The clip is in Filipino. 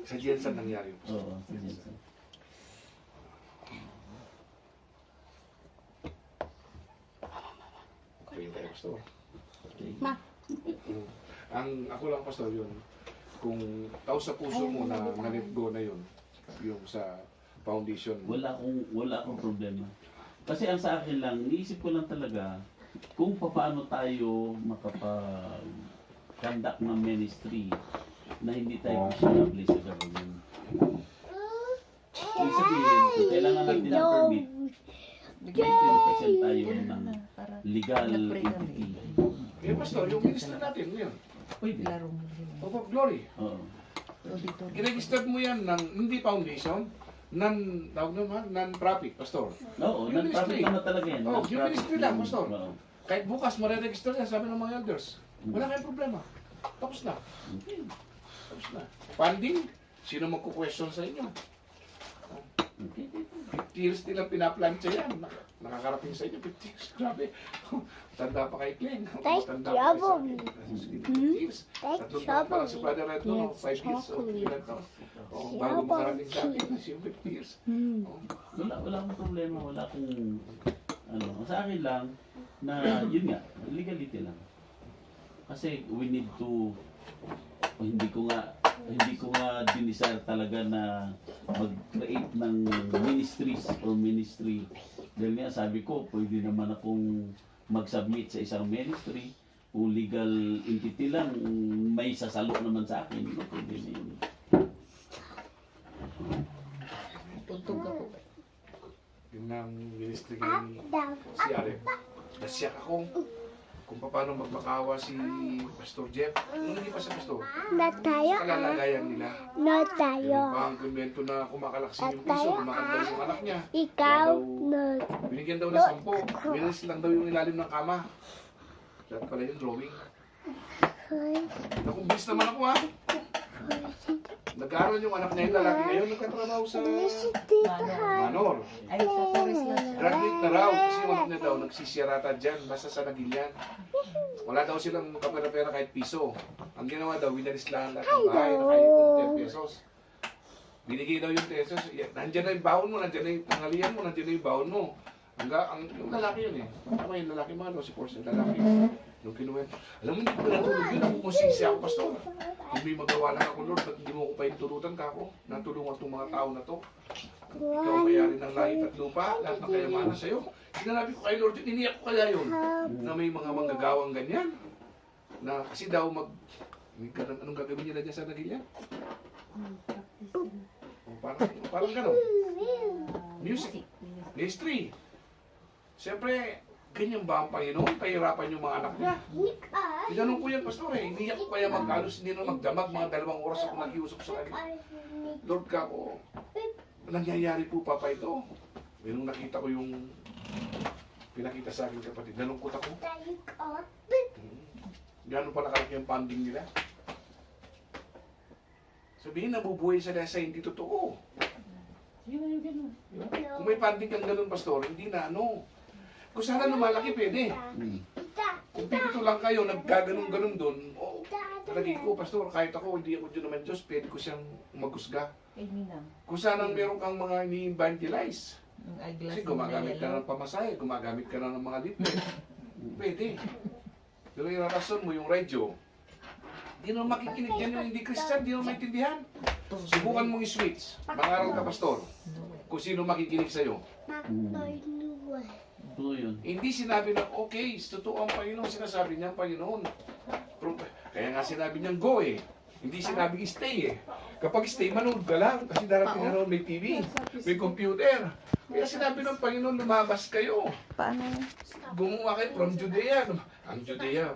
Sa Jensen nangyari yun. Oo, sa Jensen. Okay tayo, Pastor. Ma. Ang ako lang, Pastor, yun. Kung tao sa puso mo na na-let go na yun, yung sa foundation mo. Wala akong problema. Kasi ang sa akin lang, iisip ko lang talaga kung paano tayo makapag-conduct ng ministry na hindi tayo questionable sa government. Ibig sabihin, kung kailangan natin ng permit, mag-present tayo ng legal entity. Eh, Pastor, yung minister natin, yun. Pwede. Hope of Glory. Oo. Giregister mo yan ng hindi foundation, non-profit, Pastor. Oo, Yung non-profit ministry. naman talaga yan. Oh, yung Non-profit ministry lang, yun. Pastor. Oo. Kahit bukas mareregister yan, sabi ng mga elders. Wala kayong problema. Tapos na. Tapos na. Funding, sino magku-question sa inyo? Okay. 50 years nilang pinaplansya yan. Nakakarating sa inyo, 50 years. Grabe. Tanda pa kay Kling. Tay, Tanda pa kay sa trouble. akin. 50 years. Tay, Tatlong taon pa lang si trouble. Brother Red no, 5 years. So, Chocolate. ilan taon? Oh, bago makarating sa akin, yung 50 years. Oh. Wala akong problema, wala akong sa akin lang na yun nga, legality lang. Kasi we need to hindi ko nga dinesire talaga na mag-create ng ministries or ministry. Dahil nga sabi ko, pwede naman akong mag-submit sa isang ministry. Kung legal entity lang, may sasalo naman sa akin. No, pwede na yun. Tuntog ako. Yun ang ministry ni si Arep. Nasyak ako kung paano magmakawa si Pastor Jeff. Nung hindi pa sa Pastor, Na tayo. kalalagayan nila. Na tayo. Yung pang komento na kumakalaksin yung piso, kumakandal yung anak niya. Ikaw. Wala Na. binigyan daw na 10. Bilis lang daw yung ilalim ng kama. Lahat pala yung drawing. Nakumbis naman ako ha. Nag-aaral yung anak niya yung lalaki ngayon. Nagkatrabaho sa Manor. Ay, sa Torres na siya. Graduate na raw. Kasi yung anak niya daw nagsisiyarata dyan. Basta sa Nagilian. Wala daw silang kapera-pera kahit piso. Ang ginawa daw, winalis lang lahat ng bahay. Nakaipong 10 pesos. Binigay daw yung pesos. Nandiyan na yung baon mo. Nandiyan na yung tangalian mo. Nandiyan na yung baon mo. Yung lalaki yun eh. Tama yung lalaki mga si Force yung lalaki. Nung kinuwet. Alam mo, hindi ko natulog yun. Ako musisi ako, Pastor. Kung may magawa lang ako, Lord, ba't hindi mo ko pa inuturutan ka ako? Natulungan itong mga tao na to. Ikaw ang mayari ng langit at lupa, lahat ng kayamanan sa'yo. Sinabi ko kay Lord, iniyak ko kaya yun. Na may mga manggagawang ganyan. Na kasi daw anong gagawin nila dyan sa Nagilian? Parang gano'n. Music. Ministry. Siyempre, ganyan ba ang Panginoon? Kahirapan yung mga anak niya. Tinanong ko yan, Pastor eh. Hindi ako kaya magkalos, hindi na magdamag. Mga 2 oras ako nag-iusap sa kanya. Lord ka po, nangyayari po pa ito. Nung nakita ko yung pinakita sa akin kapatid, nalungkot ako. Gano'n pala kalaki yung funding nila. Sabihin, nabubuhay sila sa hindi totoo. Kung may funding kang ganun, Pastor, hindi na ano. Kung sana lumalaki, pwede. Kung pipito lang kayo, naggaganon-ganon doon, talagay ko, Pastor, kahit ako, hindi ako Diyos naman Diyos, pwede ko siyang magusga. Kung sana meron kang mga ini-evangelize, kasi gumagamit ka na ng pamasahe, gumagamit ka na ng mga leaflet, pwede. Pero yung rason mo, yung radyo, di naman makikinig yan yung hindi Christian, di naman maintindihan. Subukan mong i-switch, mangaral ka, Pastor, kung sino makikinig sa'yo. Ito yun. Hindi sinabi na, okay, totoo ang Panginoon, sinasabi niya ang Panginoon. Kaya nga sinabi niyang go eh. Hindi sinabing stay eh. Kapag stay, manood ka lang. Kasi darating na may TV, may computer. Kaya sinabi ng Panginoon, lumabas kayo. Paano? Gumawa kayo from Judea. Ang Judea,